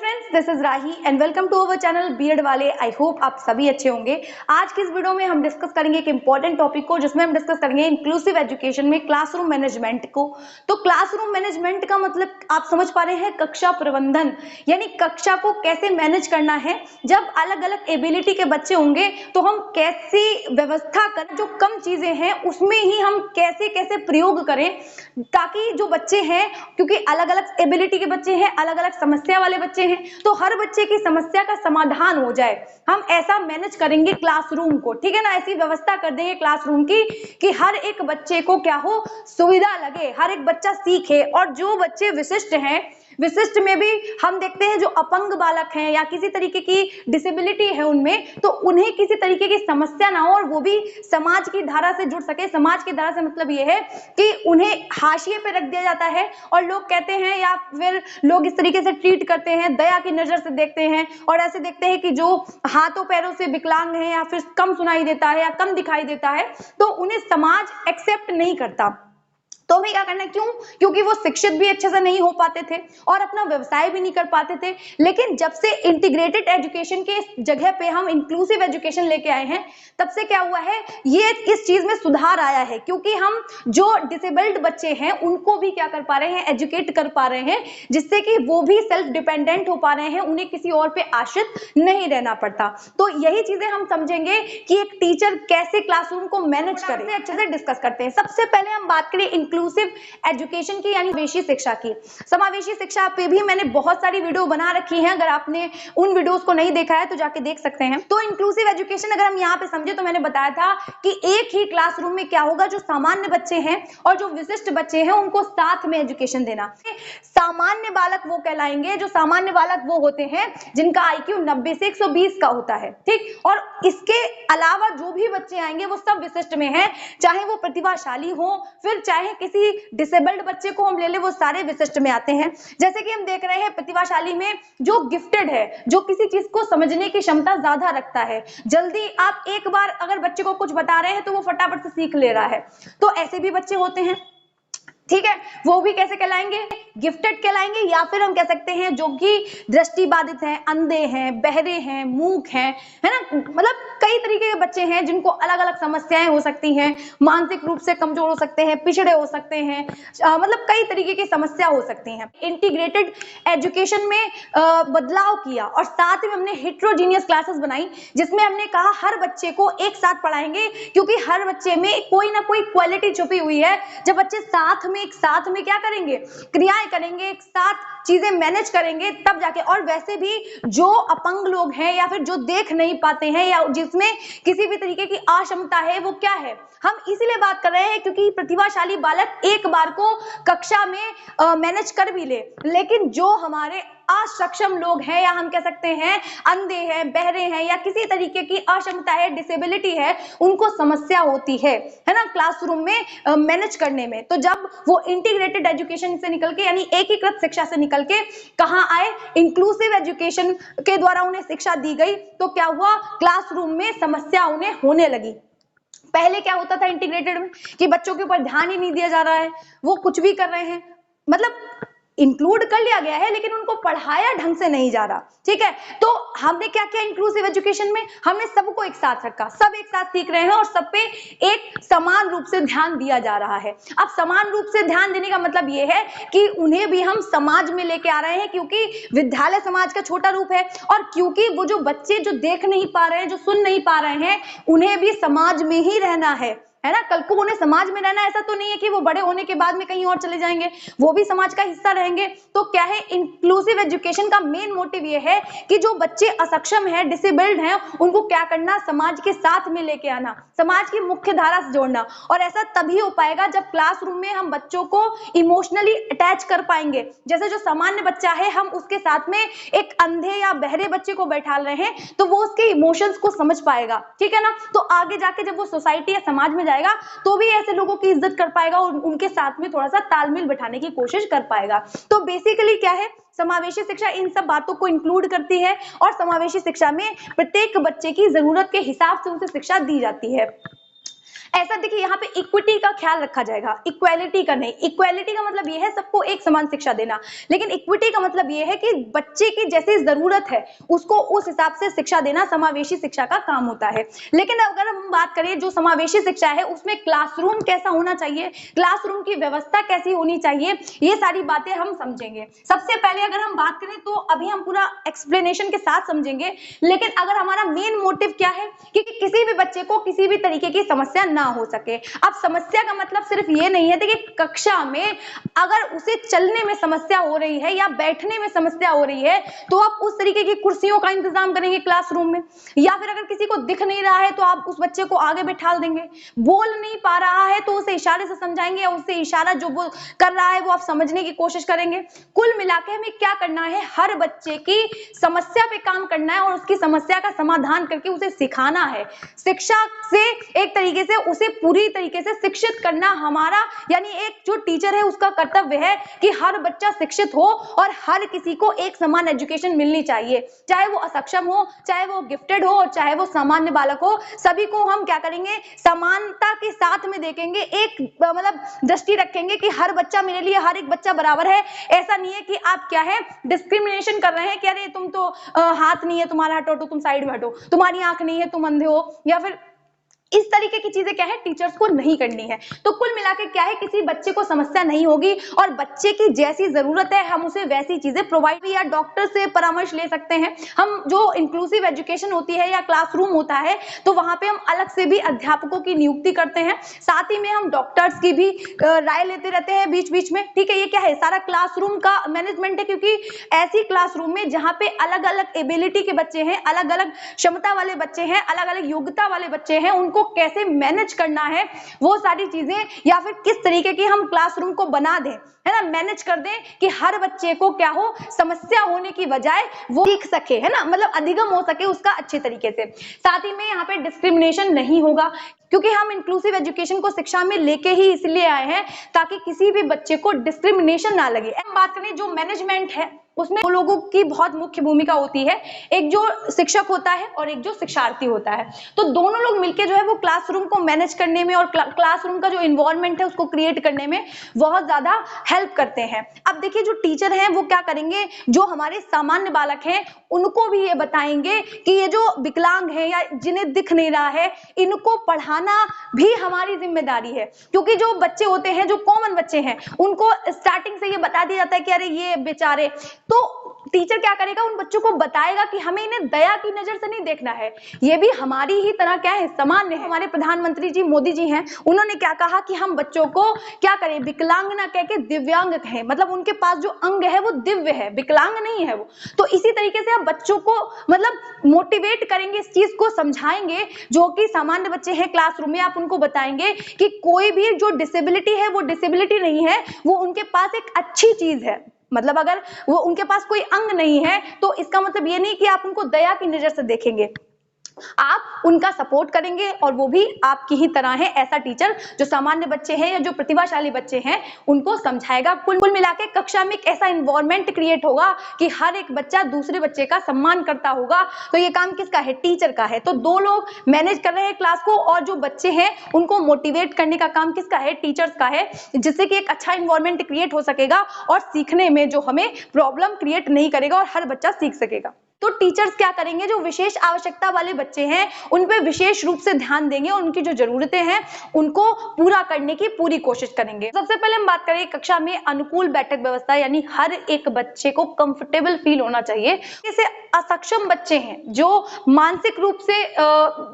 Friends, this is Rahi and welcome to our channel BEd वाले। I hope आप सभी अच्छे होंगे। आज की इस वीडियो में हम डिस्कस करेंगे एक इंपॉर्टेंट टॉपिक को, जिसमें हम डिस्कस करेंगे इंक्लूसिव एजुकेशन में क्लासरूम मैनेजमेंट को। तो क्लासरूम मैनेजमेंट का मतलब आप समझ पा रहे हैं, कक्षा प्रबंधन, यानी कक्षा को कैसे मैनेज करना है। जब अलग अलग एबिलिटी के बच्चे होंगे तो हम कैसी व्यवस्था करें, जो कम चीजें हैं उसमें ही हम कैसे कैसे प्रयोग करें, ताकि जो बच्चे हैं, क्योंकि अलग अलग एबिलिटी के बच्चे हैं, अलग अलग समस्या वाले बच्चे हैं, तो हर बच्चे की समस्या का समाधान हो जाए, हम ऐसा मैनेज करेंगे क्लासरूम को। ठीक है ना, ऐसी व्यवस्था कर देंगे क्लासरूम की कि हर एक बच्चे को क्या हो, सुविधा लगे, हर एक बच्चा सीखे। और जो बच्चे विशिष्ट हैं, विशिष्ट में भी हम देखते हैं जो अपंग बालक हैं या किसी तरीके की डिसेबिलिटी है उनमें, तो उन्हें किसी तरीके की समस्या ना हो और वो भी समाज की धारा से जुड़ सके। समाज की धारा से मतलब ये है कि उन्हें हाशिए पे रख दिया जाता है और लोग कहते हैं, या फिर लोग इस तरीके से ट्रीट करते हैं, दया की नजर से देखते हैं और ऐसे देखते हैं कि जो हाथों पैरों से विकलांग है या फिर कम सुनाई देता है या कम दिखाई देता है, तो उन्हें समाज एक्सेप्ट नहीं करता। तो हमें क्या करना है, क्यों? क्योंकि वो शिक्षित भी अच्छे से नहीं हो पाते थे और अपना व्यवसाय भी नहीं कर पाते थे। लेकिन जब से इंटीग्रेटेड एजुकेशन के जगह पे हम इंक्लूसिव एजुकेशन लेके आए हैं, तब से क्या हुआ है, ये इस चीज में सुधार आया है, क्योंकि हम जो डिसेबल्ड बच्चे हैं उनको भी क्या कर पा रहे हैं, एजुकेट कर पा रहे हैं, जिससे कि वो भी सेल्फ डिपेंडेंट हो पा रहे हैं, उन्हें किसी और पे आश्रित नहीं रहना पड़ता। तो यही चीजें हम समझेंगे कि एक टीचर कैसे क्लासरूम को मैनेज करे, अच्छे से डिस्कस करते हैं। सबसे पहले हम बात करें इंक्लूसिव एजुकेशन की, यानी समावेशी शिक्षा की। समावेशी शिक्षा पे भी मैंने बहुत सारी वीडियो बना रखी हैं, अगर आपने उन वीडियोस को नहीं देखा है तो जाके देख सकते हैं। तो इंक्लूसिव एजुकेशन अगर हम यहाँ पे समझे, तो मैंने बताया था कि एक ही क्लासरूम में क्या होगा, जो सामान्य बच्चे हैं और जो विशिष्ट बच्चे हैं उनको साथ में एजुकेशन देना। सामान्य बालक वो कहलाएंगे, जो सामान्य बालक वो होते हैं जिनका IQ 90 से 120 का होता है। ठीक, और इसके अलावा जो भी बच्चे आएंगे वो सब विशिष्ट में हैं, चाहे वो प्रतिभाशाली हो, फिर चाहे किसी डिसेबल्ड बच्चे को हम ले ले, वो सारे विशिष्ट में आते हैं। जैसे कि हम देख रहे हैं प्रतिभाशाली में जो गिफ्टेड है, जो किसी चीज को समझने की क्षमता ज्यादा रखता है, जल्दी आप एक बार अगर बच्चे को कुछ बता रहे हैं तो वो फटाफट से सीख ले रहा है, तो ऐसे भी बच्चे होते हैं। ठीक है, वो भी कैसे कहलाएंगे, गिफ्टेड कहलाएंगे। या फिर हम कह सकते हैं जो कि दृष्टि बाधित हैं, अंधे हैं, बहरे हैं, मूक हैं, है ना, मतलब कई तरीके के बच्चे हैं जिनको अलग अलग समस्याएं हो सकती हैं, मानसिक रूप से कमजोर हो सकते हैं, पिछड़े हो सकते हैं, मतलब कई तरीके की समस्या हो सकती हैं। इंटीग्रेटेड एजुकेशन में बदलाव किया और साथ में हमने हेट्रोजीनियस क्लासेस बनाई, जिसमें हमने कहा हर बच्चे को एक साथ पढ़ाएंगे, क्योंकि हर बच्चे में कोई ना कोई क्वालिटी छुपी हुई है। जब बच्चे एक साथ में क्या करेंगे, क्रियाएं करेंगे, एक साथ चीजें मैनेज करेंगे, तब जाके। और वैसे भी जो अपंग लोग हैं या फिर जो देख नहीं पाते हैं या जिसमें किसी भी तरीके की अक्षमता है, वो क्या है, हम इसीलिए बात कर रहे हैं क्योंकि प्रतिभाशाली बालक एक बार को कक्षा में मैनेज कर भी ले, लेकिन जो हमारे असक्षम लोग हैं, या हम कह सकते हैं अंधे हैं, बहरे हैं, या किसी तरीके की अक्षमता है, डिसेबिलिटी है, उनको समस्या होती है ना, क्लासरूम में मैनेज करने में। तो जब वो इंटीग्रेटेड एजुकेशन से निकल के, यानी एकीकृत शिक्षा से निकल के कहाँ आए, इंक्लूसिव एजुकेशन के द्वारा उन्हें शिक्षा दी गई, तो क्या हुआ, क्लासरूम में समस्या उन्हें होने लगी। पहले क्या होता था इंटीग्रेटेड में, कि बच्चों के ऊपर ध्यान ही नहीं दिया जा रहा है, वो कुछ भी कर रहे हैं, मतलब इंक्लूड कर लिया गया है लेकिन उनको पढ़ाया ढंग से नहीं जा रहा। ठीक है, तो हमने क्या किया इंक्लूसिव एजुकेशन में, हमने सबको एक साथ रखा, सब एक साथ सीख रहे हैं और सब पे एक समान रूप से ध्यान दिया जा रहा है। अब समान रूप से ध्यान देने का मतलब ये है कि उन्हें भी हम समाज में लेके आ रहे हैं, क्योंकि विद्यालय समाज का छोटा रूप है, और क्योंकि वो जो बच्चे जो देख नहीं पा रहे हैं, जो सुन नहीं पा रहे हैं, उन्हें भी समाज में ही रहना है ना, कल को उन्हें समाज में रहना। ऐसा तो नहीं है कि वो बड़े होने के बाद में कहीं और चले जाएंगे, वो भी समाज का हिस्सा रहेंगे। तो क्या है, इंक्लूसिव एजुकेशन का मेन मोटिव ये है कि जो बच्चे असक्षम हैं, डिसेबल्ड हैं, उनको क्या करना, समाज के साथ में लेके आना, समाज की मुख्य धारा से जोड़ना। और ऐसा तभी हो पाएगा जब क्लासरूम में हम बच्चों को इमोशनली अटैच कर पाएंगे। जैसे जो सामान्य बच्चा है, हम उसके साथ में एक अंधे या बहरे बच्चे को बैठा रहे हैं, तो वो उसके इमोशंस को समझ पाएगा। ठीक है ना, तो आगे जाके जब वो सोसाइटी या समाज में तो भी ऐसे लोगों की इज्जत कर पाएगा और उनके साथ में थोड़ा सा तालमेल बिठाने की कोशिश कर पाएगा। तो बेसिकली क्या है, समावेशी शिक्षा इन सब बातों को इंक्लूड करती है, और समावेशी शिक्षा में प्रत्येक बच्चे की जरूरत के हिसाब से उसे शिक्षा दी जाती है। ऐसा देखिए यहाँ पे इक्विटी का ख्याल रखा जाएगा, इक्वालिटी का नहीं। इक्वालिटी का मतलब ये है सबको एक समान शिक्षा देना, लेकिन इक्विटी का मतलब ये है कि बच्चे की जैसी जरूरत है उसको उस हिसाब से शिक्षा देना समावेशी शिक्षा का काम होता है। लेकिन अगर हम बात करें जो समावेशी शिक्षा है उसमें क्लासरूम कैसा होना चाहिए, क्लासरूम की व्यवस्था कैसी होनी चाहिए, ये सारी बातें हम समझेंगे। सबसे पहले अगर हम बात करें तो अभी हम पूरा एक्सप्लेनेशन के साथ समझेंगे, लेकिन अगर हमारा मेन मोटिव क्या है कि किसी भी बच्चे को किसी भी तरीके की समस्या ना हो सके। अब समस्या का मतलब सिर्फ ये नहीं है देखिए कक्षा में अगर उसे चलने में समस्या हो रही है या बैठने में समस्या हो रही है तो आप उस तरीके की कुर्सियों का इंतजाम करेंगे क्लासरूम में, या फिर अगर किसी को दिख नहीं रहा है तो आप उस बच्चे को आगे बैठा देंगे, बोल नहीं पा रहा है तो उसे इशारे से समझाएंगे या उससे इशारा जो वो कर रहा है वो आप समझने की कोशिश करेंगे। कुल मिलाकर हमें क्या करना है, हर बच्चे की समस्या पे काम करना है और उसकी समस्या का समाधान करके उसे सिखाना है। शिक्षा से एक तरीके से उसे पूरी तरीके से शिक्षित करना हमारा यानी एक जो टीचर है उसका कर्तव्य है कि हर बच्चा शिक्षित हो और हर किसी को एक समान एजुकेशन मिलनी चाहिए, चाहे वो असक्षम हो, चाहे वो गिफ्टेड हो और चाहे वो सामान्य बालक हो, सभी को हम क्या करेंगे समानता के साथ में देखेंगे, एक मतलब दृष्टि रखेंगे कि हर बच्चा मेरे लिए हर एक बच्चा बराबर है। ऐसा नहीं है कि आप क्या है डिस्क्रिमिनेशन कर रहे हैं कि अरे तुम तो हाथ नहीं है तुम्हारा हटो तो तुम साइड में हटो, तुम्हारी आंख नहीं है तुम अंधे हो, या फिर इस तरीके की चीजें क्या है टीचर्स को नहीं करनी है। तो कुल मिलाकर क्या है किसी बच्चे को समस्या नहीं होगी और बच्चे की जैसी जरूरत है हम उसे वैसी चीजें प्रोवाइड या डॉक्टर से परामर्श ले सकते हैं। हम जो इंक्लूसिव एजुकेशन होती है या क्लासरूम होता है तो वहां पे हम अलग से भी अध्यापकों की नियुक्ति करते हैं, साथ ही में हम डॉक्टर्स की भी राय लेते रहते हैं बीच बीच में। ठीक है, ये क्या है सारा क्लासरूम का मैनेजमेंट है, क्योंकि ऐसी क्लासरूम में जहां पे अलग अलग एबिलिटी के बच्चे हैं, अलग अलग क्षमता वाले बच्चे हैं, अलग अलग योग्यता वाले बच्चे हैं, उनको कैसे मैनेज करना है वो सारी चीजें, या फिर किस तरीके की हम क्लासरूम को बना दें, है ना, मैनेज कर दें कि हर बच्चे को क्या हो समस्या होने की बजाय वो सीख सके, है ना, मतलब अधिगम हो सके उसका अच्छे तरीके से। साथ ही में यहाँ पे डिस्क्रिमिनेशन नहीं होगा क्योंकि हम इंक्लूसिव एजुकेशन को शिक्षा में लेके ही इसलिए आए हैं ताकि किसी भी बच्चे को डिस्क्रिमिनेशन ना लगे। हम बात करें जो मैनेजमेंट है उसमें दो लोगों की बहुत मुख्य भूमिका होती है, एक जो शिक्षक होता है और एक जो शिक्षार्थी होता है। तो दोनों लोग मिलकर जो है वो क्लासरूम को मैनेज करने में और क्लासरूम का जो इन्वायरमेंट है उसको क्रिएट करने में बहुत ज्यादा हेल्प करते हैं। अब देखिए जो टीचर हैं वो क्या करेंगे, जो हमारे सामान्य बालक हैं उनको भी ये बताएंगे कि ये जो विकलांग है या जिन्हें दिख नहीं रहा है इनको पढ़ाना भी हमारी जिम्मेदारी है, क्योंकि जो बच्चे होते हैं जो कॉमन बच्चे हैं उनको स्टार्टिंग से ये बता दिया जाता है कि अरे ये बेचारे, तो टीचर क्या करेगा उन बच्चों को बताएगा कि हमें इन्हें दया की नजर से नहीं देखना है, ये भी हमारी ही तरह क्या है सामान्य है। हमारे प्रधानमंत्री जी मोदी जी हैं, उन्होंने क्या कहा कि हम बच्चों को क्या करें विकलांग ना कह के दिव्यांग कहें, मतलब उनके पास जो अंग है वो दिव्य है, विकलांग नहीं है वो। तो इसी तरीके से आप बच्चों को मतलब मोटिवेट करेंगे, इस चीज को समझाएंगे, जो कि सामान्य बच्चे हैं क्लासरूम में आप उनको बताएंगे कि कोई भी जो डिसेबिलिटी है वो डिसेबिलिटी नहीं है, वो उनके पास एक अच्छी चीज है। मतलब अगर वो उनके पास कोई अंग नहीं है तो इसका मतलब ये नहीं कि आप उनको दया की नजर से देखेंगे, आप उनका सपोर्ट करेंगे और वो भी आपकी ही तरह है। ऐसा टीचर जो सामान्य बच्चे हैं या जो प्रतिभाशाली बच्चे हैं उनको समझाएगा। कुल मिलाके कक्षा में एक ऐसा इन्वायरमेंट क्रिएट होगा कि हर एक बच्चा दूसरे बच्चे का सम्मान करता होगा। तो ये काम किसका है, टीचर का है। तो दो लोग मैनेज कर रहे हैं क्लास को और जो बच्चे हैं उनको मोटिवेट करने का काम किसका है, टीचर्स का है, जिससे कि एक अच्छा इन्वायरमेंट क्रिएट हो सकेगा और सीखने में जो हमें प्रॉब्लम क्रिएट नहीं करेगा और हर बच्चा सीख सकेगा। तो टीचर्स क्या करेंगे, जो विशेष आवश्यकता वाले बच्चे हैं उन पे विशेष रूप से ध्यान देंगे और उनकी जो जरूरतें हैं उनको पूरा करने की पूरी कोशिश करेंगे। सबसे पहले हम बात करें कक्षा में अनुकूल बैठक व्यवस्था, यानी हर एक बच्चे को कंफर्टेबल फील होना चाहिए। जैसे असक्षम बच्चे हैं जो मानसिक रूप से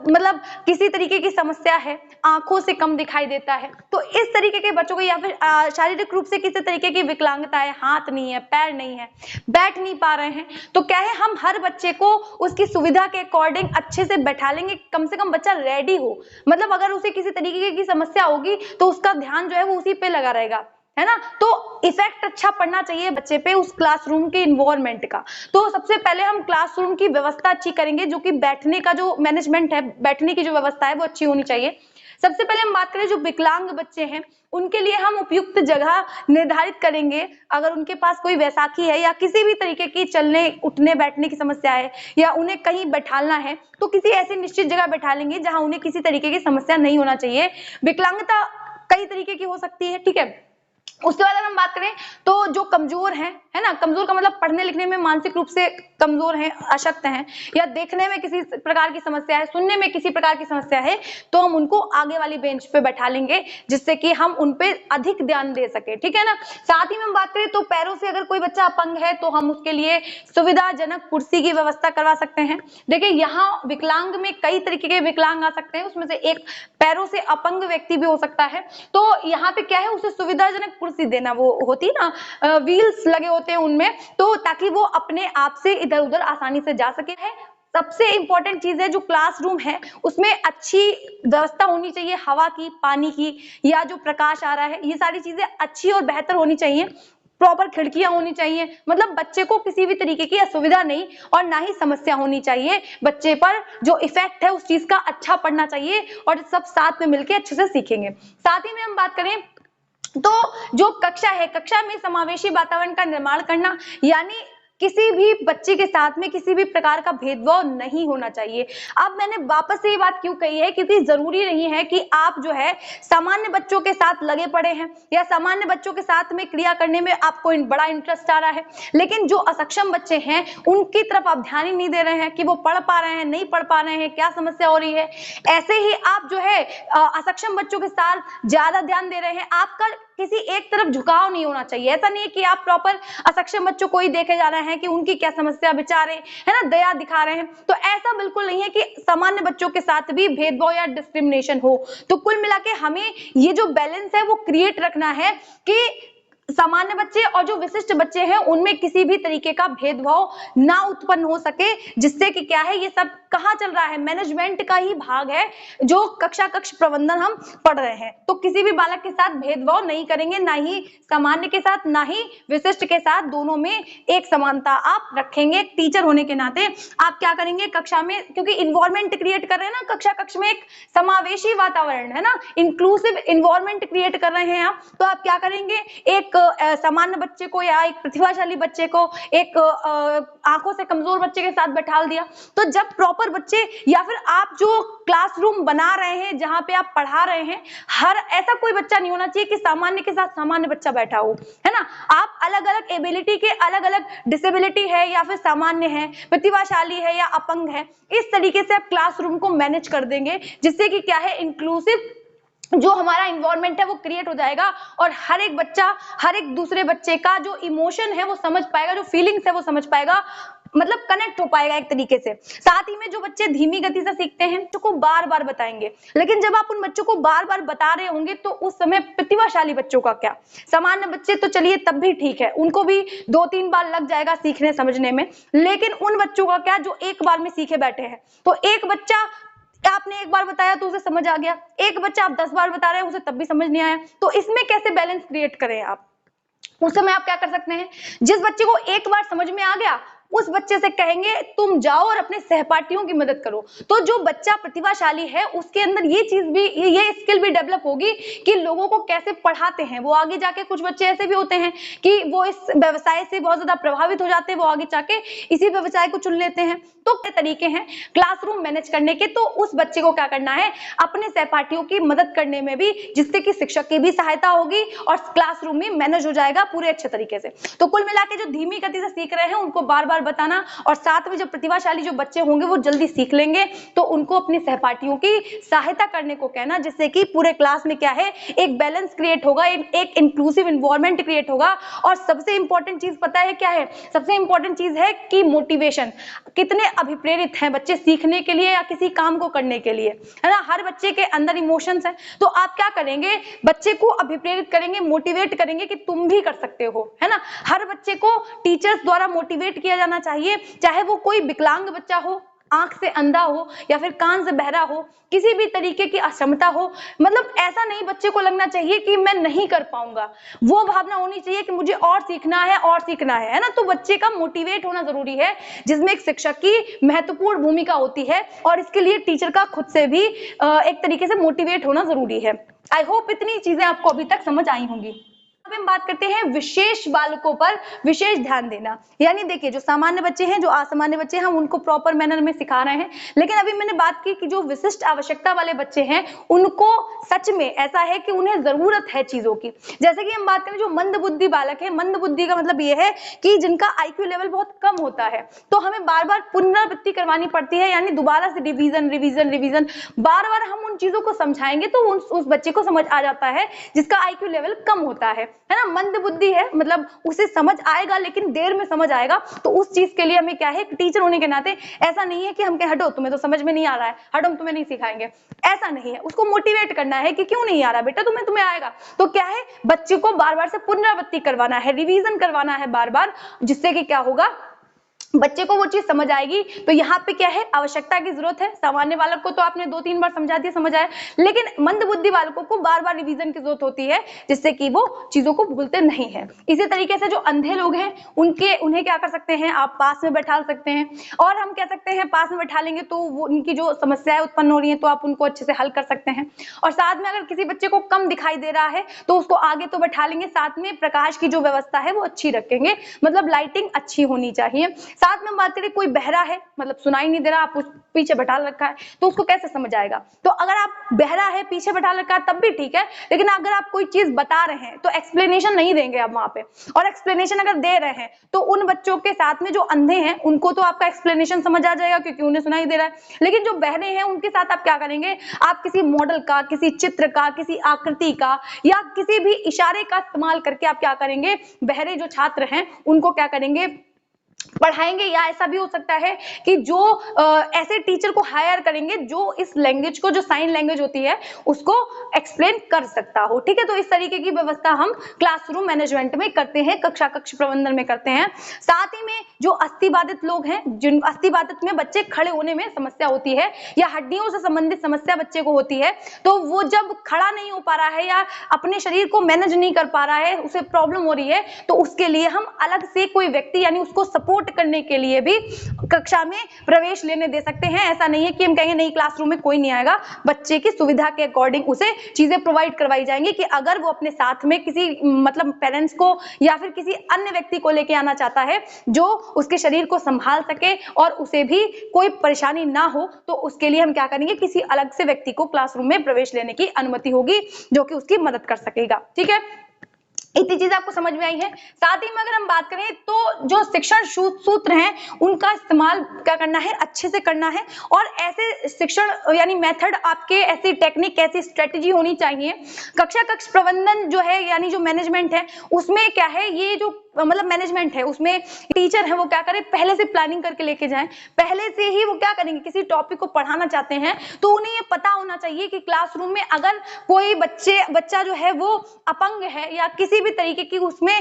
मतलब किसी तरीके की समस्या है, आंखों से कम दिखाई देता है, तो इस तरीके के बच्चों को, या फिर शारीरिक रूप से किसी तरीके की विकलांगता है, हाथ नहीं है, पैर नहीं है, बैठ नहीं पा रहे हैं, तो क्या है हम हर बच्चे को उसकी सुविधा के अकॉर्डिंग अच्छे से बैठा लेंगे, कम से कम बच्चा रेडी हो। मतलब अगर उसे किसी तरीके की समस्या होगी तो उसका ध्यान जो है वो उसी पे लगा रहेगा, है ना। तो इफेक्ट अच्छा पड़ना चाहिए बच्चे पे उस क्लासरूम के इन्वायरमेंट का। तो सबसे पहले हम क्लासरूम की व्यवस्था अच्छी करेंगे, जो कि बैठने का जो मैनेजमेंट है, बैठने की जो व्यवस्था है वो अच्छी होनी चाहिए। सबसे पहले हम बात करें जो विकलांग बच्चे हैं उनके लिए हम उपयुक्त जगह निर्धारित करेंगे। अगर उनके पास कोई वैसाखी है या किसी भी तरीके की चलने उठने बैठने की समस्या है या उन्हें कहीं बैठालना है तो किसी ऐसी निश्चित जगह बैठा लेंगे जहां उन्हें किसी तरीके की समस्या नहीं होना चाहिए। विकलांगता कई तरीके की हो सकती है, ठीक है। उसके बाद अगर हम बात करें तो जो कमजोर हैं, है ना, कमजोर का मतलब पढ़ने लिखने में मानसिक रूप से कमजोर हैं, अशक्त हैं, या देखने में किसी प्रकार की समस्या है, सुनने में किसी प्रकार की समस्या है, तो हम उनको आगे वाली बेंच पे बैठा लेंगे जिससे कि हम उन पे अधिक ध्यान दे सके, ठीक है ना। साथ ही में हम बात करें तो पैरों से अगर कोई बच्चा अपंग है तो हम उसके लिए सुविधाजनक कुर्सी की व्यवस्था करवा सकते हैं। देखिए यहाँ विकलांग में कई तरीके के विकलांग आ सकते हैं, उसमें से एक पैरों से अपंग व्यक्ति भी हो सकता है। तो यहाँ पे क्या है, उसे सुविधाजनक कुर्सी देना, वो होती है ना व्हील्स लगे होते हैं उनमें, तो ताकि वो अपने आप से इधर उधर आसानी से जा सके। है सबसे इंपॉर्टेंट चीज है जो क्लासरूम है उसमें अच्छी व्यवस्था होनी चाहिए, हवा की, पानी की, या जो प्रकाश आ रहा है, ये सारी चीजें अच्छी और बेहतर होनी चाहिए। प्रॉपर खिड़कियां होनी चाहिए, मतलब बच्चे को किसी भी तरीके की असुविधा नहीं और ना ही समस्या होनी चाहिए। बच्चे पर जो इफेक्ट है उस चीज का अच्छा पड़ना चाहिए और सब साथ में मिलकर अच्छे से सीखेंगे। साथ ही में हम बात करें तो जो कक्षा है, कक्षा में समावेशी वातावरण का निर्माण करना, यानी किसी भी बच्चे के साथ में किसी भी प्रकार का भेदभाव नहीं होना चाहिए। अब मैंने वापस से ये बात क्यों कही है, क्योंकि जरूरी नहीं है कि आप जो है सामान्य बच्चों के साथ लगे पड़े हैं या सामान्य बच्चों के साथ में क्रिया करने में आपको बड़ा इंटरेस्ट आ रहा है, लेकिन जो असक्षम बच्चे हैं उनकी तरफ आप ध्यान ही नहीं दे रहे हैं कि वो पढ़ पा रहे हैं, नहीं पढ़ पा रहे हैं, क्या समस्या हो रही है। ऐसे ही आप जो है असक्षम बच्चों के साथ ज्यादा ध्यान दे रहे हैं, आपका किसी एक तरफ झुकाव नहीं होना चाहिए। ऐसा नहीं है कि आप प्रॉपर असक्षम बच्चों को ही देखे जा रहे हैं कि उनकी क्या समस्या, बेचारे, है ना, दया दिखा रहे हैं, तो ऐसा बिल्कुल नहीं है कि सामान्य बच्चों के साथ भी भेदभाव या डिस्क्रिमिनेशन हो। तो कुल मिला के हमें ये जो बैलेंस है वो क्रिएट रखना है कि सामान्य बच्चे और जो विशिष्ट बच्चे हैं उनमें किसी भी तरीके का भेदभाव ना उत्पन्न हो सके, जिससे कि क्या है, ये सब कहाँ चल रहा है, मैनेजमेंट का ही भाग है जो कक्षा कक्ष प्रबंधन हम पढ़ रहे हैं। तो किसी भी बालक के साथ भेदभाव नहीं करेंगे, ना ही सामान्य के साथ ना ही विशिष्ट के साथ, दोनों में एक समानता आप रखेंगे। एक टीचर होने के नाते आप क्या करेंगे कक्षा में, क्योंकि इन्वायरमेंट क्रिएट कर रहे हैं ना, कक्षा कक्ष में एक समावेशी वातावरण है ना, इंक्लूसिव इन्वायरमेंट क्रिएट कर रहे हैं आप, तो आप क्या करेंगे, एक सामान्य बच्चे को या एक प्रतिभाशाली बच्चे को एक आंखों से कमजोर बच्चे के साथ बैठा दिया। तो जब प्रॉपर बच्चे, या फिर आप जो क्लासरूम बना रहे हैं जहां पे आप पढ़ा रहे हैं, हर ऐसा कोई बच्चा नहीं होना चाहिए कि सामान्य के साथ सामान्य बच्चा बैठा हो, है ना। आप अलग अलग एबिलिटी के, अलग अलग डिसेबिलिटी है या फिर सामान्य है, प्रतिभाशाली है या अपंग है, इस तरीके से आप क्लासरूम को मैनेज कर देंगे, जिससे कि क्या है, इंक्लूसिव जो हमारा इन्वायरमेंट है वो क्रिएट हो जाएगा और हर एक बच्चा हर एक दूसरे बच्चे का जो इमोशन है वो समझ पाएगा, जो फीलिंग्स है वो समझ पाएगा, मतलब कनेक्ट हो पाएगा एक तरीके से। साथ ही में जो बच्चे धीमी गति से सीखते हैं तो को बार बार बताएंगे, लेकिन जब आप उन बच्चों को बार बार बता रहे होंगे तो उस समय प्रतिभाशाली बच्चों का क्या, सामान्य बच्चे तो चलिए तब भी ठीक है, उनको भी 2-3 बार लग जाएगा सीखने समझने में, लेकिन उन बच्चों का क्या जो एक बार में सीखे बैठे हैं। तो एक बच्चा आपने एक बार बताया तो उसे समझ आ गया, एक बच्चा आप 10 बार बता रहे हैं उसे तब भी समझ नहीं आया, तो इसमें कैसे बैलेंस क्रिएट करें आप। उस समय आप क्या कर सकते हैं, जिस बच्चे को एक बार समझ में आ गया उस बच्चे से कहेंगे तुम जाओ और अपने सहपाठियों की मदद करो। तो जो बच्चा प्रतिभाशाली है उसके अंदर ये चीज भी, ये स्किल भी डेवलप होगी कि लोगों को कैसे पढ़ाते हैं। वो आगे जाके, कुछ बच्चे ऐसे भी होते हैं कि वो इस व्यवसाय से बहुत ज्यादा प्रभावित हो जाते हैं, वो आगे जाके इसी व्यवसाय को चुन लेते हैं। तो क्या तरीके हैं क्लासरूम मैनेज करने के, तो उस बच्चे को क्या करना है, अपने सहपाठियों की मदद करने में भी, जिससे कि शिक्षक की भी सहायता होगी और क्लासरूम में मैनेज हो जाएगा पूरे अच्छे तरीके से। तो कुल मिला के जो धीमी गति से सीख रहे हैं उनको बार बार बताना, और साथ में जो प्रतिभाशाली जो बच्चे होंगे वो जल्दी सीख लेंगे तो उनको अपने सहपाठियों की सहायता करने को कहना, जिससे कि पूरे क्लास में क्या है, एक बैलेंस क्रिएट होगा, एक इंक्लूसिव एनवायरनमेंट क्रिएट होगा। और सबसे इंपॉर्टेंट चीज पता है क्या है, सबसे इंपॉर्टेंट चीज है कि मोटिवेशन, कितने अभिप्रेरित हैं बच्चे सीखने के लिए या किसी काम को करने के लिए, है ना। हर बच्चे के अंदर इमोशंस है, तो आप क्या करेंगे, बच्चे को अभिप्रेरित करेंगे, मोटिवेट करेंगे कि तुम भी कर सकते हो, है ना। हर बच्चे को टीचर्स द्वारा मोटिवेट किया जाना चाहिए, चाहे वो कोई विकलांग बच्चा हो, आंख से अंधा हो या फिर कान से बहरा हो, किसी भी तरीके की अक्षमता हो, मतलब ऐसा नहीं बच्चे को लगना चाहिए कि मैं नहीं कर पाऊंगा। वो भावना होनी चाहिए कि मुझे और सीखना है और सीखना है ना। तो बच्चे का मोटिवेट होना जरूरी है, जिसमें एक शिक्षक की महत्वपूर्ण भूमिका होती है और इसके लिए टीचर का खुद से भी एक तरीके से मोटिवेट होना जरूरी है। आई होप इतनी चीजें आपको अभी तक समझ आई होंगी। अब हम बात करते हैं विशेष बालकों पर विशेष ध्यान देना। यानी देखिए, जो सामान्य बच्चे हैं, जो असामान्य बच्चे हैं, हम उनको प्रॉपर मैनर में सिखा रहे हैं। लेकिन अभी मैंने बात की कि जो विशिष्ट आवश्यकता वाले बच्चे हैं, उनको सच में ऐसा है कि उन्हें जरूरत है चीजों की। जैसे कि हम बात करें जो मंद बुद्धि बालक है, मंद बुद्धि का मतलब ये है कि जिनका IQ लेवल बहुत कम होता है, तो हमें बार बार पुनरावृत्ति करवानी पड़ती है, यानी दोबारा से रिवीजन रिवीजन रिवीजन, बार बार हम उन चीजों को समझाएंगे तो उस बच्चे को समझ आ जाता है जिसका IQ लेवल कम होता है ना। मंद बुद्धि है मतलब उसे समझ आएगा लेकिन देर में समझ आएगा। तो उस चीज के लिए हमें क्या है, टीचर होने के नाते ऐसा नहीं है कि हम कहें हटो तुम्हें तो समझ में नहीं आ रहा है, हटो हम तुम्हें नहीं सिखाएंगे, ऐसा नहीं है। उसको मोटिवेट करना है कि क्यों नहीं आ रहा बेटा, तुम्हें आएगा। तो क्या है, बच्चे को बार बार से पुनरावृत्ति करवाना है, रिवीजन करवाना है बार बार, जिससे कि क्या होगा, बच्चे को वो चीज समझ आएगी। तो यहाँ पे क्या है, आवश्यकता की जरूरत है। सामान्य बालक को तो आपने 2-3 बार समझा दिया, समझ आया, लेकिन मंद बुद्धि बालकों को बार बार रिवीजन की जरूरत होती है, जिससे कि वो चीजों को भूलते नहीं है। इसी तरीके से जो अंधे लोग हैं, उन्हें क्या कर सकते हैं, आप पास में बैठा सकते हैं, और हम कह सकते हैं पास में बैठा लेंगे तो वो उनकी जो समस्याएं उत्पन्न हो रही है तो आप उनको अच्छे से हल कर सकते हैं। और साथ में अगर किसी बच्चे को कम दिखाई दे रहा है तो उसको आगे तो बैठा लेंगे, साथ में प्रकाश की जो व्यवस्था है वो अच्छी रखेंगे, मतलब लाइटिंग अच्छी होनी चाहिए। साथ में बात करें कोई बहरा है, मतलब सुनाई नहीं दे रहा, आप उस पीछे बैठा रखा है, तो उसको कैसे समझ आएगा। तो अगर आप बहरा है पीछे बैठा रखा है तब भी ठीक है, लेकिन अगर आप कोई चीज बता रहे हैं तो एक्सप्लेनेशन नहीं देंगे आप वहां पे, और एक्सप्लेनेशन अगर दे रहे हैं तो उन बच्चों के साथ में जो अंधे हैं उनको तो आपका एक्सप्लेनेशन समझ आ जाएगा क्योंकि उन्हें सुनाई दे रहा है। लेकिन जो बहरे हैं उनके साथ आप क्या करेंगे, आप किसी मॉडल का, किसी चित्र का, किसी आकृति का या किसी भी इशारे का इस्तेमाल करके आप क्या करेंगे, बहरे जो छात्र हैं उनको क्या करेंगे, पढ़ाएंगे। या ऐसा भी हो सकता है कि जो ऐसे टीचर को हायर करेंगे जो इस लैंग्वेज को, जो साइन लैंग्वेज होती है, उसको एक्सप्लेन कर सकता हो। ठीक है, तो इस तरीके की व्यवस्था हम क्लासरूम मैनेजमेंट में करते हैं, कक्षा कक्ष प्रबंधन में करते हैं। साथ ही में जो अस्थिबाधित लोग हैं, जिन अस्थिबाधित में बच्चे खड़े होने में समस्या होती है या हड्डियों से संबंधित समस्या बच्चे को होती है, तो वो जब खड़ा नहीं हो पा रहा है या अपने शरीर को मैनेज नहीं कर पा रहा है, उसे प्रॉब्लम हो रही है, तो उसके लिए हम अलग से कोई व्यक्ति यानी उसको सपोर्ट करने के लिए भी कक्षा में प्रवेश लेने दे सकते हैं। ऐसा नहीं है कि हम कहेंगे नहीं क्लासरूम में कोई नहीं आएगा, बच्चे की सुविधा के अकॉर्डिंग उसे चीजें प्रोवाइड करवाई जाएंगी कि अगर वो अपने साथ में किसी मतलब पेरेंट्स को या फिर किसी अन्य व्यक्ति को लेके आना चाहता है जो उसके शरीर को संभाल सके और उसे भी कोई परेशानी ना हो, तो उसके लिए हम क्या करेंगे, किसी अलग से व्यक्ति को क्लासरूम में प्रवेश लेने की अनुमति होगी जो कि उसकी मदद कर सकेगा। ठीक है, इतनी चीज आपको समझ में आई है। साथ ही में अगर हम बात करें तो जो शिक्षण सूत्र हैं उनका इस्तेमाल क्या करना है, अच्छे से करना है, और ऐसे शिक्षण यानी मेथड आपके, ऐसी टेक्निक, ऐसी स्ट्रेटेजी होनी चाहिए। कक्षा कक्ष प्रबंधन जो है यानी जो मैनेजमेंट है उसमें क्या है, ये जो मतलब मैनेजमेंट है उसमें टीचर है वो क्या करें, पहले से प्लानिंग करके लेके जाएं। पहले से ही वो क्या करेंगे, किसी टॉपिक को पढ़ाना चाहते हैं तो उन्हें ये पता होना चाहिए कि क्लासरूम में अगर कोई बच्चा जो है वो अपंग है या किसी भी तरीके की उसमें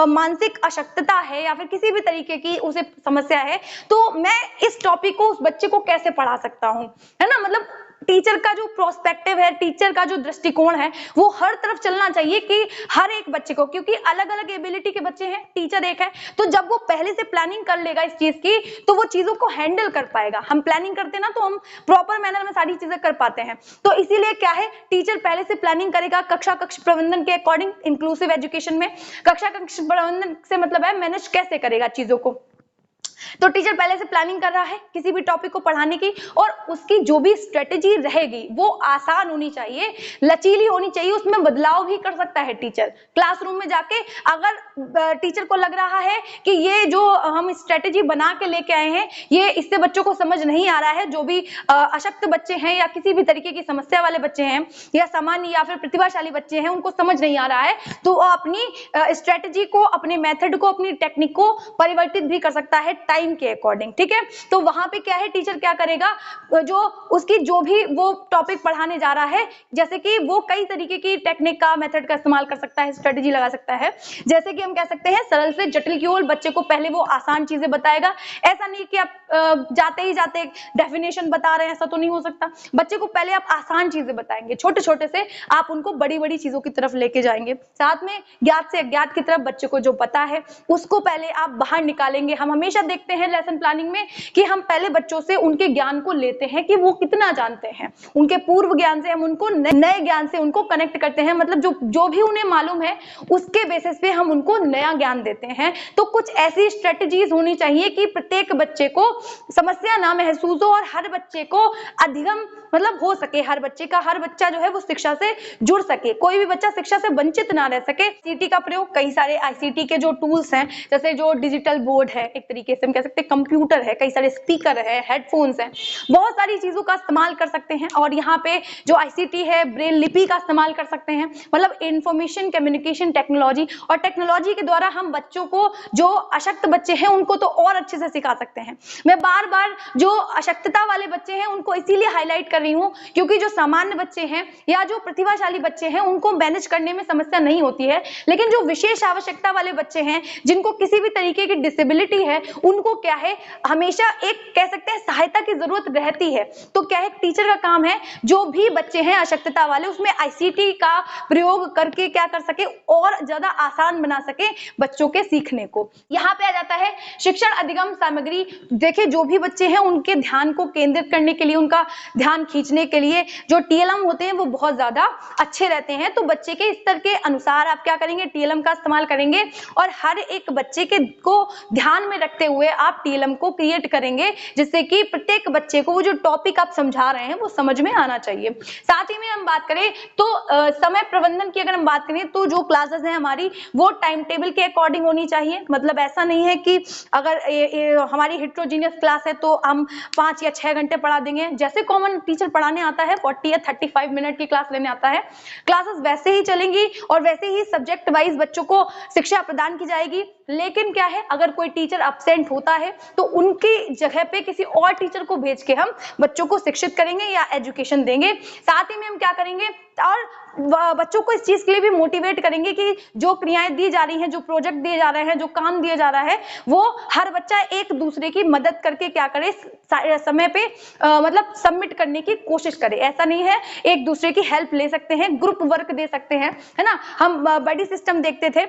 मानसिक अशक्तता है या फिर किसी भी तरीके की उसे समस्या है, तो मैं इस टॉपिक को उस बच्चे को कैसे पढ़ा सकता हूं, है ना। मतलब टीचर का जो प्रोस्पेक्टिव है, टीचर का जो दृष्टिकोण है, वो हर तरफ चलना चाहिए कि हर एक बच्चे को, क्योंकि अलग अलग एबिलिटी के बच्चे हैं, टीचर एक है, तो जब वो पहले से प्लानिंग कर लेगा इस चीज की तो वो चीजों को हैंडल कर पाएगा। हम प्लानिंग करते हैं ना तो हम प्रॉपर मैनर में सारी चीजें कर पाते हैं। तो इसीलिए क्या है, टीचर पहले से प्लानिंग करेगा कक्षा कक्ष प्रबंधन के अकॉर्डिंग। इंक्लूसिव एजुकेशन में कक्षा कक्ष प्रबंधन से मतलब है मैनेज कैसे करेगा चीजों को। तो टीचर पहले से प्लानिंग कर रहा है किसी भी टॉपिक को पढ़ाने की, और उसकी जो भी स्ट्रेटेजी रहेगी वो आसान होनी चाहिए, लचीली होनी चाहिए, उसमें बदलाव भी कर सकता है टीचर। क्लासरूम में जाके अगर टीचर को लग रहा है कि ये जो हम स्ट्रेटेजी बना के लेके आए हैं ये इससे बच्चों को समझ नहीं आ रहा है, जो भी अशक्त बच्चे हैं या किसी भी तरीके की समस्या वाले बच्चे हैं या सामान्य या फिर प्रतिभाशाली बच्चे हैं, उनको समझ नहीं आ रहा है, तो वो अपनी स्ट्रेटेजी को, अपने मेथड को, अपनी टेक्निक को परिवर्तित भी कर सकता है, टाइम के अकॉर्डिंग, ठीक है। तो वहां पे क्या है, टीचर क्या करेगा, जो उसकी जो भी वो टॉपिक पढ़ाने जा रहा है, जैसे कि वो कई तरीके की टेक्निक का, मेथड का इस्तेमाल कर सकता है, स्ट्रेटेजी लगा सकता है। जैसे कि हम कह सकते हैं सरल से जटिल की ओर, बच्चे को पहले वो आसान चीजें बताएगा। ऐसा नहीं कि आप जाते ही जाते डेफिनेशन बता रहे हैं, ऐसा तो नहीं हो सकता। बच्चे को पहले आप आसान चीजें बताएंगे, छोटे छोटे से आप उनको बड़ी बड़ी चीजों की तरफ लेके जाएंगे। साथ में ज्ञात से अज्ञात की तरफ बच्चे को जो पता है उसको पहले आप बाहर निकालेंगे। हम हमेशा देखते हैं लेसन प्लानिंग में कि हम पहले बच्चों से उनके ज्ञान को लेते हैं कि वो कितना जानते हैं, उनके पूर्व ज्ञान से हम उनको नए ज्ञान से उनको कनेक्ट करते हैं, मतलब जो भी उन्हें मालूम है उसके बेसिस पे हम उनको नया ज्ञान देते हैं। तो कुछ ऐसी स्ट्रेटजीज होनी चाहिए कि प्रत्येक बच्चे को समस्या ना महसूस हो और हर बच्चे को अधिगम मतलब हो सके, हर बच्चा जो है वो शिक्षा से जुड़ सके, कोई भी बच्चा शिक्षा से वंचित ना रह सके। आईसीटी का प्रयोग, कई सारे आईसीटी के जो टूल्स हैं, जैसे जो डिजिटल बोर्ड है, एक तरीके से हम कह सकते हैं कंप्यूटर है, कई सारे स्पीकर है, हेडफोन्स हैं, बहुत सारी चीजों का इस्तेमाल कर सकते हैं। और यहाँ पे जो आईसीटी है, ब्रेल लिपि का इस्तेमाल कर सकते हैं, मतलब इंफॉर्मेशन कम्युनिकेशन टेक्नोलॉजी, और टेक्नोलॉजी के द्वारा हम बच्चों को, जो अशक्त बच्चे हैं उनको तो और अच्छे से सिखा सकते हैं। मैं बार बार जो अशक्तता वाले बच्चे हैं उनको इसीलिए हाईलाइट कर रही हूँ क्योंकि जो सामान्य बच्चे हैं या जो प्रतिभाशाली बच्चे हैं उनको मैनेज करने में समस्या नहीं होती है, लेकिन जो विशेष आवश्यकता वाले बच्चे हैं, जिनको किसी भी तरीके की डिसेबिलिटी है, उनको क्या है, हमेशा एक कह सकते हैं सहायता की जरूरत रहती है। तो क्या है, टीचर का काम है जो भी बच्चे हैं अशक्तता वाले, उसमें आईसीटी का प्रयोग करके क्या कर सके, और ज्यादा आसान बना सके बच्चों के सीखने को। यहाँ पे आ जाता है शिक्षण अधिगम सामग्री। देखिए, जो भी बच्चे हैं उनके ध्यान को केंद्रित करने के लिए, उनका ध्यान खींचने के लिए जो टीएलएम होते हैं वो बहुत ज्यादा अच्छे रहते हैं। तो बच्चे के स्तर के अनुसार आप क्या करेंगे, टीएलएम का इस्तेमाल करेंगे, और हर एक बच्चे के को ध्यान में रखते हुए आप टीएलएम को क्रिएट करेंगे, जिससे कि प्रत्येक बच्चे को वो जो टॉपिक आप समझा रहे हैं वो समझ में आना चाहिए। साथ ही में हम बात करें तो समय प्रबंधन की अगर हम बात करें तो जो क्लासेस हैं हमारी वो टाइम टेबल के अकॉर्डिंग होनी चाहिए। मतलब ऐसा नहीं है कि अगर हमारी हेट्रोजीनियस क्लास है तो हम 5 या 6 घंटे पढ़ा देंगे, जैसे कॉमन टीचर पढ़ाने आता है 40 या 35 मिनट की क्लास लेने आता है, क्लासेस वैसे ही चलेंगी और वैसे ही सब्जेक्ट वाइज बच्चों को शिक्षा प्रदान की जाएगी। लेकिन क्या है, अगर कोई टीचर एब्सेंट होता है तो उनकी जगह पे किसी और टीचर को भेज के हम बच्चों को शिक्षित करेंगे या एजुकेशन देंगे। साथ ही में हम क्या करेंगे, और बच्चों को इस चीज के लिए भी मोटिवेट करेंगे कि जो क्रियाएं दी जा रही हैं, जो प्रोजेक्ट दिए जा रहे हैं, जो काम दिया जा रहा है, वो हर बच्चा एक दूसरे की मदद करके क्या करे, समय पे मतलब सबमिट करने की कोशिश करे। ऐसा नहीं है, एक दूसरे की हेल्प ले सकते हैं, ग्रुप वर्क दे सकते हैं, है ना। हम बडी सिस्टम देखते थे,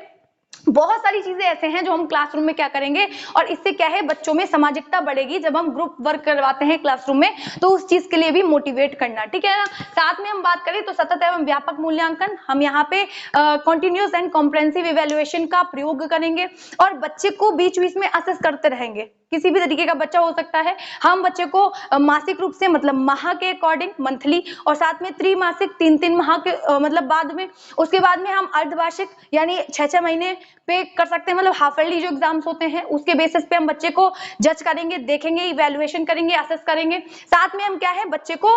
बहुत सारी चीजें ऐसे हैं जो हम क्लासरूम में क्या करेंगे, और इससे क्या है, बच्चों में सामाजिकता बढ़ेगी। जब हम ग्रुप वर्क करवाते हैं क्लासरूम में तो उस चीज के लिए भी मोटिवेट करना, ठीक है ना। साथ में हम बात करें तो सतत एवं व्यापक मूल्यांकन, हम यहाँ पे कॉन्टिन्यूस एंड कॉम्प्रिहेंसिव इवैल्यूएशन का प्रयोग करेंगे और बच्चे को बीच बीच में असेस करते रहेंगे। किसी भी तरीके का बच्चा हो सकता है, हम बच्चे को मासिक रूप से मतलब माह के अकॉर्डिंग मंथली, और साथ में त्रिमासिक 3-3 माह के मतलब बाद में, उसके बाद में हम अर्धवार्षिक यानी 6-6 महीने पे कर सकते हैं, मतलब हाफ ईयरली जो एग्जाम्स होते हैं उसके बेसिस पे हम बच्चे को जज करेंगे, देखेंगे, इवैल्यूएशन करेंगे, असेस करेंगे। साथ में हम क्या है, बच्चे को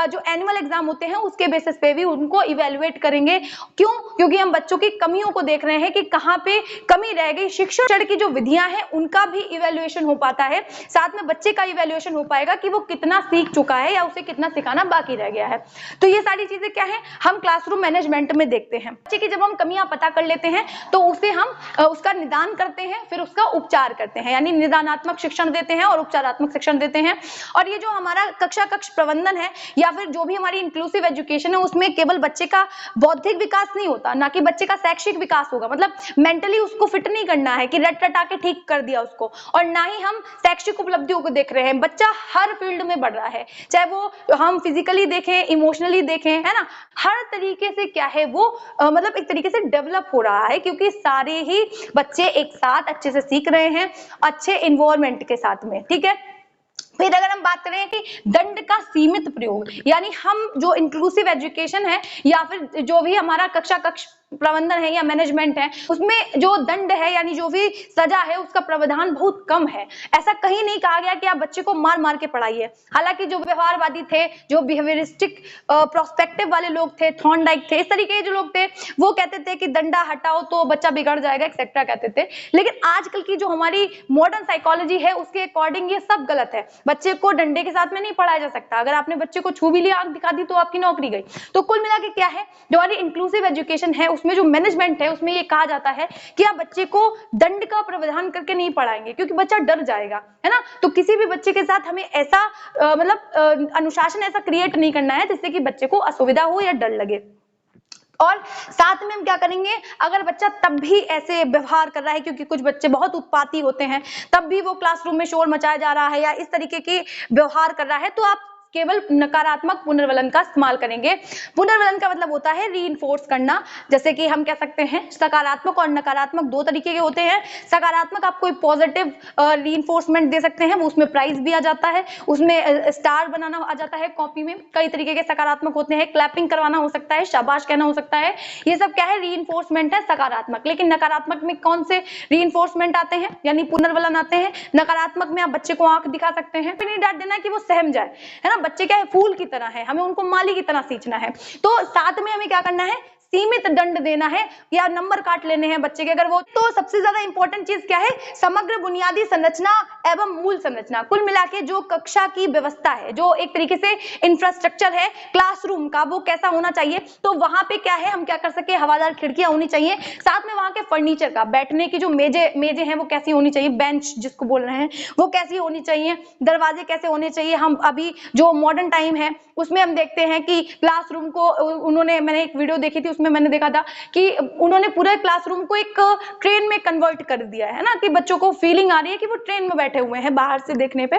जो एनुअल एग्जाम होते हैं उसके बेसिस पे भी उनको इवैल्यूएट करेंगे। क्यों? क्योंकि हम बच्चों की कमियों को देख रहे हैं कि कहाँ पे कमी रह गई। शिक्षण की जो विधियां हैं उनका भी इवैल्यूएशन हो पाता है, साथ में बच्चे का इवैल्यूएशन हो पाएगा कि वो कितना सीख चुका है या उसे कितना सिखाना बाकी रह गया है। तो ये सारी चीजें क्या है, हम क्लासरूम मैनेजमेंट में देखते हैं। बच्चे की जब हम कमियां पता कर लेते हैं तो उसे हम उसका निदान करते हैं, फिर उसका उपचार करते हैं, यानी निदानात्मक शिक्षण देते हैं और उपचारात्मक शिक्षण देते हैं। और ये जो हमारा कक्ष प्रबंधन है या फिर जो भी हमारी इंक्लूसिव एजुकेशन है, उसमें केवल बच्चे का बौद्धिक विकास नहीं होता, ना कि बच्चे का शैक्षिक विकास होगा। मतलब मेंटली उसको फिट नहीं करना है कि रट रटा के ठीक कर दिया उसको, और ना ही हम शैक्षिक उपलब्धियों को देख रहे हैं। बच्चा हर फील्ड में बढ़ रहा है, चाहे वो हम फिजिकली देखें, इमोशनली देखें, है ना, हर तरीके से क्या है वो मतलब एक तरीके से डेवलप हो रहा है, क्योंकि सारे ही बच्चे एक साथ अच्छे से सीख रहे हैं, अच्छे इन्वायरमेंट के साथ में, ठीक है। फिर अगर हम बात करें कि दंड का सीमित प्रयोग, यानी हम जो इंक्लूसिव एजुकेशन है या फिर जो भी हमारा कक्ष प्रबंधन है या मैनेजमेंट है, उसमें जो दंड है यानी जो भी सजा है उसका प्रावधान बहुत कम है। ऐसा कहीं नहीं कहा गया कि आप बच्चे को मार मार के पढ़ाइए। हालांकि जो व्यवहारवादी थे, जो बिहेवियरिस्टिक प्रोस्पेक्टिव वाले लोग थे, थॉर्नडाइक थे, इस तरीके के जो लोग थे, वो कहते थे कि डंडा हटाओ तो बच्चा बिगड़ जाएगा एक्सेट्रा कहते थे। लेकिन आजकल की जो हमारी मॉडर्न साइकोलॉजी है उसके अकॉर्डिंग ये सब गलत है। बच्चे को डंडे के साथ में नहीं पढ़ाया जा सकता। अगर आपने बच्चे को छू भी लिया, आंख दिखा दी, तो आपकी नौकरी गई। तो कुल मिला के क्या है, जो हमारी इंक्लूसिव एजुकेशन है उसमें जो मैनेजमेंट है उसमें ये कहा जाता है कि आप बच्चे को दंड का प्रावधान करके नहीं पढ़ाएंगे, क्योंकि बच्चा डर जाएगा, है ना। तो किसी भी बच्चे के साथ हमें ऐसा अनुशासन ऐसा क्रिएट नहीं करना है जिससे कि बच्चे को असुविधा हो या डर लगे। और साथ में हम क्या करेंगे, अगर बच्चा तब भी ऐसे व्यवहार कर रहा है, क्योंकि कुछ बच्चे बहुत उत्पाती होते हैं, तब भी वो क्लासरूम में शोर मचाया जा रहा है या इस तरीके के व्यवहार कर रहा है, तो आप केवल नकारात्मक पुनर्वलन का इस्तेमाल करेंगे। पुनर्वलन का मतलब होता है रीइंफोर्स करना। जैसे कि हम कह सकते हैं सकारात्मक और नकारात्मक दो तरीके के होते हैं। सकारात्मक आप कोई पॉजिटिव रीइंफोर्समेंट दे सकते हैं, वो उसमें प्राइज भी आ जाता है, उसमें स्टार बनाना आ जाता है कॉपी में। कई तरीके के सकारात्मक होते हैं, क्लैपिंग करवाना हो सकता है, शाबाश कहना हो सकता है, ये सब क्या है, रीइंफोर्समेंट है सकारात्मक। लेकिन नकारात्मक में कौन से रीइंफोर्समेंट आते हैं, यानी पुनर्वलन आते हैं। नकारात्मक में आप बच्चे को आंख दिखा सकते हैं, फिर नहीं डांट देना कि वो सहम जाए, है ना। बच्चे क्या है, फूल की तरह है, हमें उनको माली की तरह सींचना है। तो साथ में हमें क्या करना है, सीमित दंड देना है या नंबर काट लेने हैं बच्चे के अगर वो। तो सबसे ज्यादा इंपॉर्टेंट चीज क्या है, समग्र बुनियादी संरचना एवं मूल संरचना। कुल मिला के जो कक्षा की व्यवस्था है, जो एक तरीके से इंफ्रास्ट्रक्चर है क्लासरूम का, वो कैसा होना चाहिए। तो वहां पे क्या है, हम क्या कर सके, हवादार खिड़कियां होनी चाहिए, साथ में वहां के फर्नीचर का, बैठने की जो मेजे हैं वो कैसी होनी चाहिए, बेंच जिसको बोल रहे हैं वो कैसी होनी चाहिए, दरवाजे कैसे होने चाहिए। हम अभी जो मॉडर्न टाइम है उसमें हम देखते हैं कि क्लासरूम को उन्होंने, मैंने एक वीडियो देखी थी उसमें मैंने देखा था कि उन्होंने पूरे क्लासरूम को एक ट्रेन में कन्वर्ट कर दिया है ना, कि बच्चों को फीलिंग आ रही है कि वो ट्रेन में बैठे हुए हैं बाहर से देखने पे,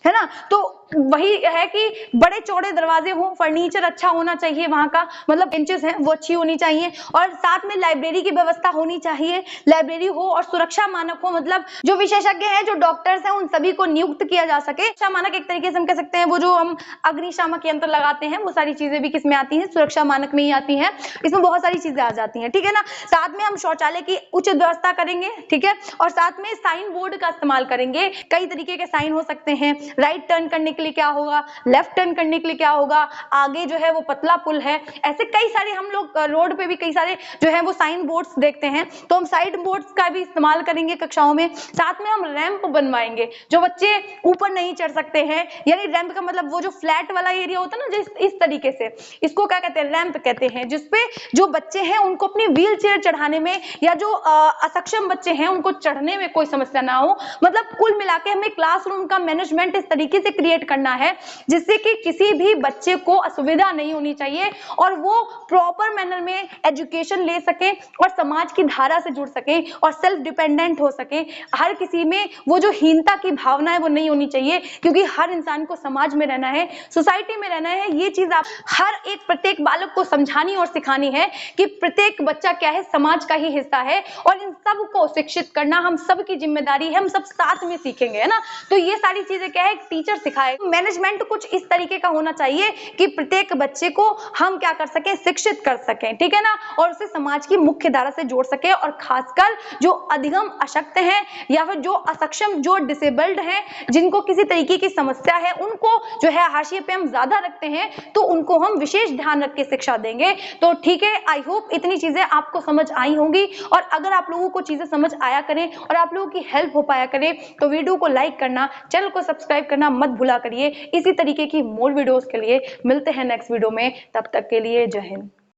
है ना। तो वही है कि बड़े चौड़े दरवाजे हो, फर्नीचर अच्छा होना चाहिए, वहां का मतलब बेंचेस हैं वो अच्छी होनी चाहिए, और साथ में लाइब्रेरी की व्यवस्था होनी चाहिए, लाइब्रेरी हो और सुरक्षा मानक हो, मतलब जो विशेषज्ञ हैं, जो डॉक्टर्स हैं, उन सभी को नियुक्त किया जा सके। सुरक्षा मानक एक तरीके से हम कह सकते हैं वो जो हम अग्निशामक यंत्र लगाते हैं, वो सारी चीजें भी किसमें आती हैं, सुरक्षा मानक में ही आती हैं। इसमें बहुत सारी चीजें आ जाती हैं, ठीक है ना। साथ में हम शौचालय की उचित व्यवस्था करेंगे, ठीक है, और साथ में साइन बोर्ड का इस्तेमाल करेंगे। कई तरीके के साइन हो सकते हैं, राइट टर्न करने के लिए क्या होगा, लेफ्ट टर्न करने के लिए क्या होगा, आगे जो है वो पतला पुल है, ऐसे कई सारे हम लोग रोड पे भी कई सारे जो है वो साइन बोर्ड्स देखते हैं, तो हम साइन बोर्ड्स का भी इस्तेमाल करेंगे कक्षाओं में। साथ में हम रैंप बनवाएंगे, जो बच्चे ऊपर नहीं चढ़ सकते हैं, यानी रैंप का मतलब वो जो फ्लैट वाला एरिया होता है ना, जिस इस तरीके से, इसको क्या कहते हैं, रैंप कहते हैं, जिसपे जो बच्चे हैं उनको अपनी व्हील चेयर चढ़ाने में या जो असक्षम बच्चे हैं उनको चढ़ने में कोई समस्या ना हो। मतलब कुल मिला के हमें क्लासरूम का मैनेजमेंट इस तरीके से क्रिएट करना है जिससे कि किसी भी बच्चे को असुविधा नहीं होनी चाहिए और वो प्रॉपर मैनर में एजुकेशन ले सके और समाज की धारा से जुड़ सके और सेल्फ डिपेंडेंट हो सके। हर किसी में वो जो हीनता की भावना है वो नहीं होनी चाहिए, क्योंकि हर इंसान को समाज में रहना है, सोसाइटी में रहना है। ये चीज आप हर एक प्रत्येक बालक को समझानी और सिखानी है कि प्रत्येक बच्चा क्या है, समाज का ही हिस्सा है और इन सब को शिक्षित करना हम सब की जिम्मेदारी है, हम सब साथ में सीखेंगे, है ना। तो ये सारी चीजें क्या है, टीचर सिखाए। मैनेजमेंट कुछ इस तरीके का होना चाहिए कि प्रत्येक बच्चे को हम क्या कर सकें, शिक्षित कर सकें, ठीक है ना, और उसे समाज की मुख्य धारा से जोड़ सके। और खासकर जो अधिगम अशक्त हैं या फिर जो असक्षम, जो डिसेबल्ड हैं, जिनको किसी तरीके की समस्या है, उनको जो है हाशिए पे हम ज्यादा रखते हैं, तो उनको हम विशेष ध्यान रख के शिक्षा देंगे। तो ठीक है, आई होप इतनी चीजें आपको समझ आई होंगी, और अगर आप लोगों को चीजें समझ आया करें और आप लोगों की हेल्प हो पाया करे तो वीडियो को लाइक करना, चैनल को सब्सक्राइब करना मत भूला करिए। इसी तरीके की मोर वीडियोस के लिए मिलते हैं नेक्स्ट वीडियो में, तब तक के लिए जय हिंद।